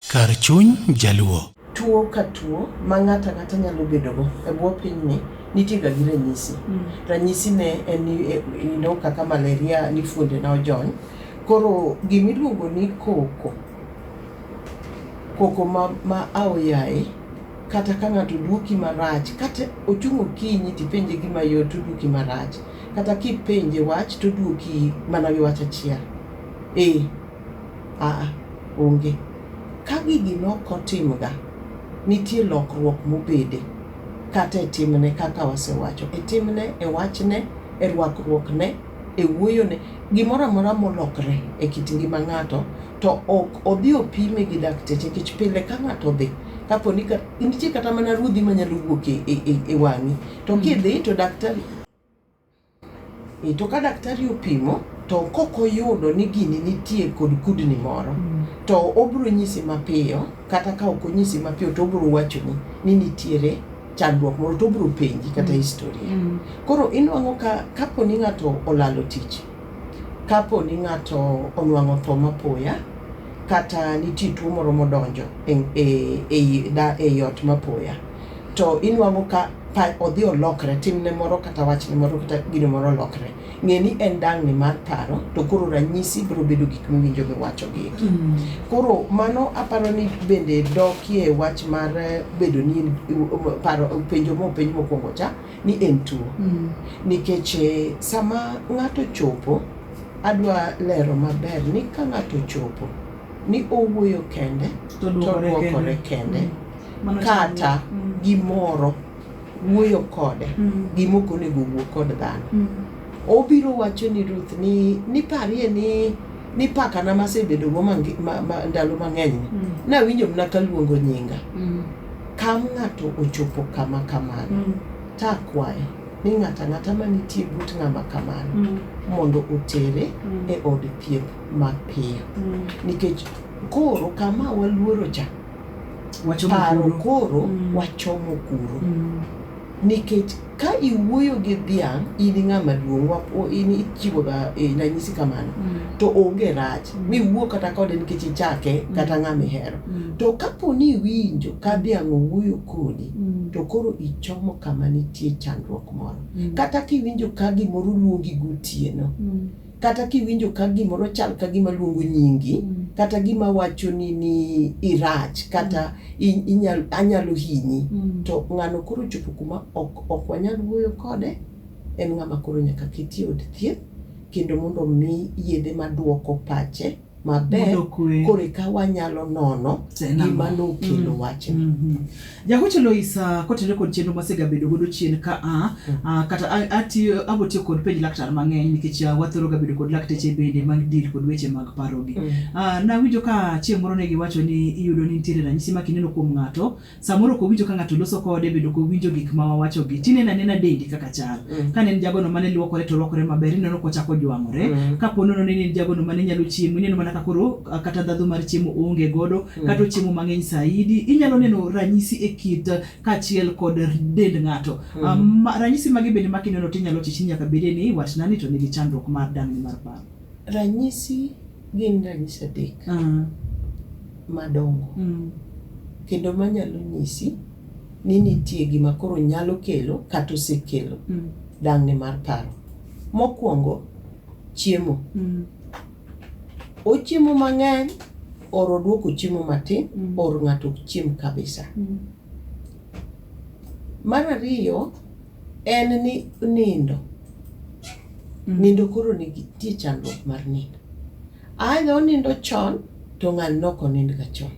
Kar chuny jaluo. Tuo ka tuo ma ng'ata nyalo bedogo e bwo pinyni nitie ga gi ranyisi. Ranyisi ne en kaka malaria ni fuonde na ojony. Koro gimiluongo ni koko ma aoyaye, kata ka ng'ato duoki marach, kata ochung' okinyi tipenje gima yot to duoki marach, kata kipenje wach to duoki mana gi wach achiel. Onge. Ka gigi nokotimga, nitie lokruok mobede kata e timne, kaka wasewacho, e timne, e wachne, e rwakruokne, e wuoyone, gimoro amora molokre e kit ngima ng'ato, to ok odhi opime gi dakteche, nikech pile ka ng'ato dhi, kapo ni nitie kata mana rudhi manyalo wuok e wang'i, to kidhi to daktari, to ka daktari opimo, to kokoyudo ni gini nitie kod kudni moro, to obro nyisi mapiyo, kata ka ok onyisi mapiyo to obro wachoni ni nitiere chandruok moro, to obro penji kata historia. Koro inwang'o kapo ni ng'ato olalo tich, kapo ni ng'ato onwang'o tho mapoya, kata nitie tuo moro modonjo e ot mapoya, to inwang'o ka odhi olokre, timne moro kata wachne moro kata gino moro olokre, ng'eni en dang'ni mar paro, to koro ranyisi biro bedo gik miwinjo miwacho gi. Koro mano aparo ni bende dokie wach mar bedo ni paro penjo mopenj mokwongo cha ni en tuo. Nikech sama ng'ato chopo, adwa lero maber ni ka ng'ato chopo ni owuoyo kende to duokore kende, kata gimoro wuoyo kode gimoko nego wuo kod dhano, obiro wacho ni Ruth ni parie ni pakana masebedo go ndalo mang'eny nawinjo mna kaluongo nyinga. Kam ng'ato ochopo kama kamano, takwaye ni ng'ata manitie but ng'ama kamano mondo otere e od thieth mapiyo. Nikech koro kama waluoro cha paro koro wachomo kuro. Nikech ka iwuoyo gi dhiang', in ng'ama duong', in ichiwo ga ranyisi kamano, to onge rach miwuo kata kode nikech ichake kata ng'ama ihero. To kapo ni iwinjo ka dhiang' owuoyo kodi, to koro ichomo kama nitie chandruok moro. Kata kiwinjo ka gimoro luongi gotieno, kata kiwinjo ka gimoro chal ka gima luongo nyingi, kata gima wacho ni irach, kata anyalo hinyi, to ng'ano koro chopo kuma ok wanyal wuoyo kode, en ng'ama koro nyaka keti od thieth, kendo mondo mi yedhe maduoko pache maber, kore ka wanyalo nono gima nokelo wachni. Jahocho Loice, kotenore kod chenro masegabedo godo chien ka kata abotiyo kod penj laktar mang'eny, nikech wathoro gabedo kod lakteche bende mag dir kod weche mag parogi. Nawinjo ka chieng' moro ne giwacho ni iyudo ni nitiere ranyisi ma kineno kuom ng'ato, samoro ko winjo ka ng'ato loso kode, bedo ko winjo gik ma wawachogi, tineno anena dendi kaka chal. Ka ne en jagono mane luokore to luokore maber, ineno kochako jwang'ore. Kapo nono ne en jagono mane nyalo chiemo, ineno mana koro kata ndhadhu mar chiemo onge godo, kata chiemo mang'eny saidi, inyalo neno ranyisi e kit kachiel kod dend ng'ato. Ranyisi magi bende makineno tinyalo chichi nyaka bede ni watnani to nigi chandruok mar dang'ni mar paro. Ranyisi gin ranyisi adek madongo, kendo manyalo nyisi ni nitie gima koro nyalo kelo kata osekelo dang'ni mar paro. Mokwongo, chiemo. Ochiemo mang'eny, oro duoko chiemo matin, or ng'ato chiem kabisa. Mar ariyo, en ni nindo. Nindo koro nitie chandruok mar nindo. Aidha onindo chon, to ng'ani nok onind ga chon.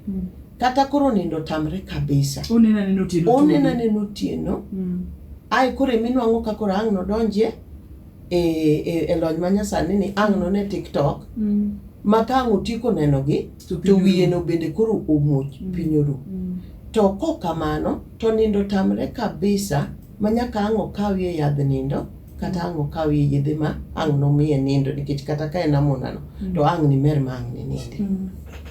Kata koro nindo tamre kabisa. Onena neno otieno. Ai koro minwang'o ka koro ang' nodonje e lony manyasani ni ang' none TikTok, ma ka ang' otiko nenogi, to wiye no bende koro omuoch piny oru. To kokamano, to nindo tamre kabisa, manyaka ang' okawie yadh nindo, kata ang' okawie yedhe ma ang' nomiye nindo, nikech kata ka en amonano, to ang' ni mer ma ang' ni ninde.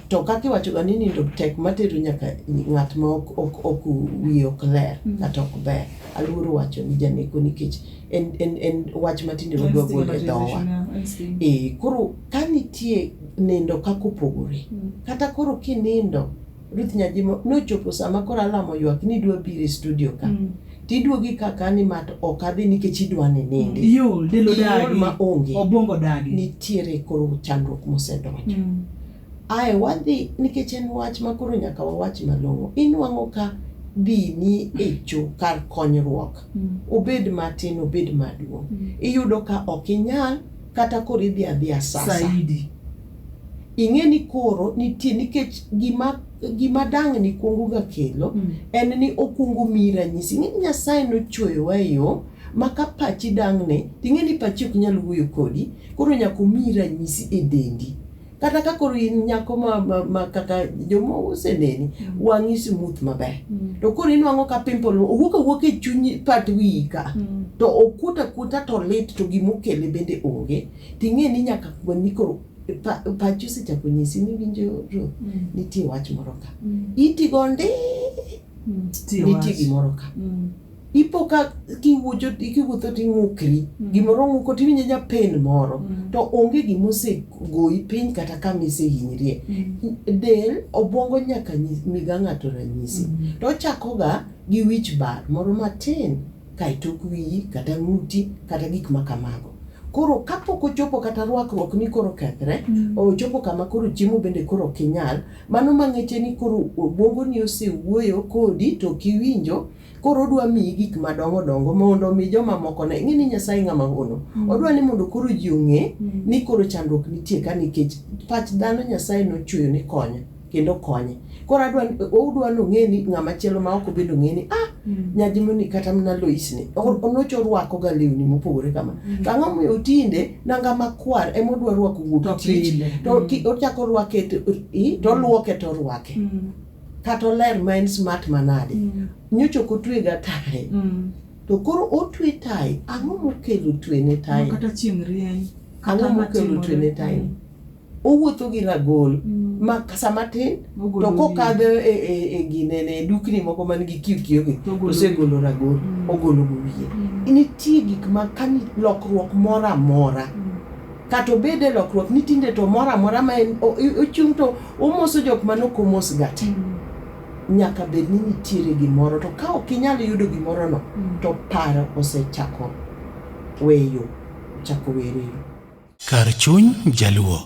To kaki wacho ga ni nindo tek matero nyaka ng'at ma ok wiye ok ler, kata ok ber. Aluoro wacho ni janeko nikech en wach matinde wadwa golo e dhowa. Koro ka nitie nindo kako pogore, kata koro kinindo Ruth Nyajimo nochopo sama koro alamo ywak ni dwa biro e studio ka. Tiduogi kaka ni mat okadhi nikech idwane nindi. Yo, delo dagi. Ma onge. Obongo dagi. Nitiere koro chandruok mosedonjo. Ae wadhi nikech en wach ma koro nyaka wawach malong'o. Inwang'o ka dini echo kar konyruok. Obed matin, obed maduong'. Iyudo ka ok inyal kata koro idhi adhiya sasa. Saidi. Ing'eni koro nitie nikech gima dang'ni kuongo ga kelo en ni okungo miyi ranyisi. Ing'eni Nyasaye nochweyowa e yo ma ka pachi dang'ne, ing'eni pachi ok nyal wuoyo kodi, koro nyaka omiyi ranyisi e dendi. Kata ka koro in nyako ma kaka joma oseneni, wang'i smooth maber. To koro inwang'o ka pimple owuok e chuny pat wiyi ka. To okuta to lit to gimokele bende onge. Ting'eni nyaka kwani koro pachi osechako nyisi ni winjo nitie wach moro ka. Itigo nitie gimoro ka. Ipo ka kiwuotho ting'ukri, gimoro ng'uko tiwinjo nyapen moro, to onge gimosegoyi piny kata kamisehinyrie. Del, obwongo nyaka miga ng'ato ranyisi. To ochakoga gi wich bar moro matin, kaitok wiyi, kata ng'uti, kata gik makamago. Koro kapok ochopo kata rwakruok ni koro kethre, ochopo kama koro chiemo bende koro kinyal, mano mang'eche ni koro obwongo ni osewuoyo kodi to kiwinjo, koro odwa miyi gik madongo dongo mondo mi joma moko ne. Ing'eni Nyasaye ng'ama hono. Odwa ni mondo koro ji ong'e ni koro chandruok nitie ka nikech pach dhano Nyasaye nochweyo ni konyo kendo konye. Koro odwa nong'e ni ng'ama chielo ma ok bendo ng'e ni Nyajimo ni kata mna Loice ni onocho rwako ga lewni mopogore kama. Ang'o moyo tinde nanga makwar ema odwa rwako wuok tich. To ochako rwake to luoke to rwake. Kata ler ma en smart manade. Nyocho kotwe ga tae. To koro otwe tae, ang'o mokelo twene tae? Kata chieng' rieny. Ang'o mokelo twene tae? Owuotho gi ragol ma sama tin to kokadho e ginene dukni moko man gi kiyogi to segolo ragol, ogolo go wiye. Nitie gik ma kani lokruok mora mora. Kata obede lokruok ni tinde to mora mora ma ochung' to omoso jok manok omos gate. Nyaka bed ni nitiere gimoro, to ka ok inyal yudo gimoro no, to paro osechako weyo, chako wero. Kar chuny Jaluo.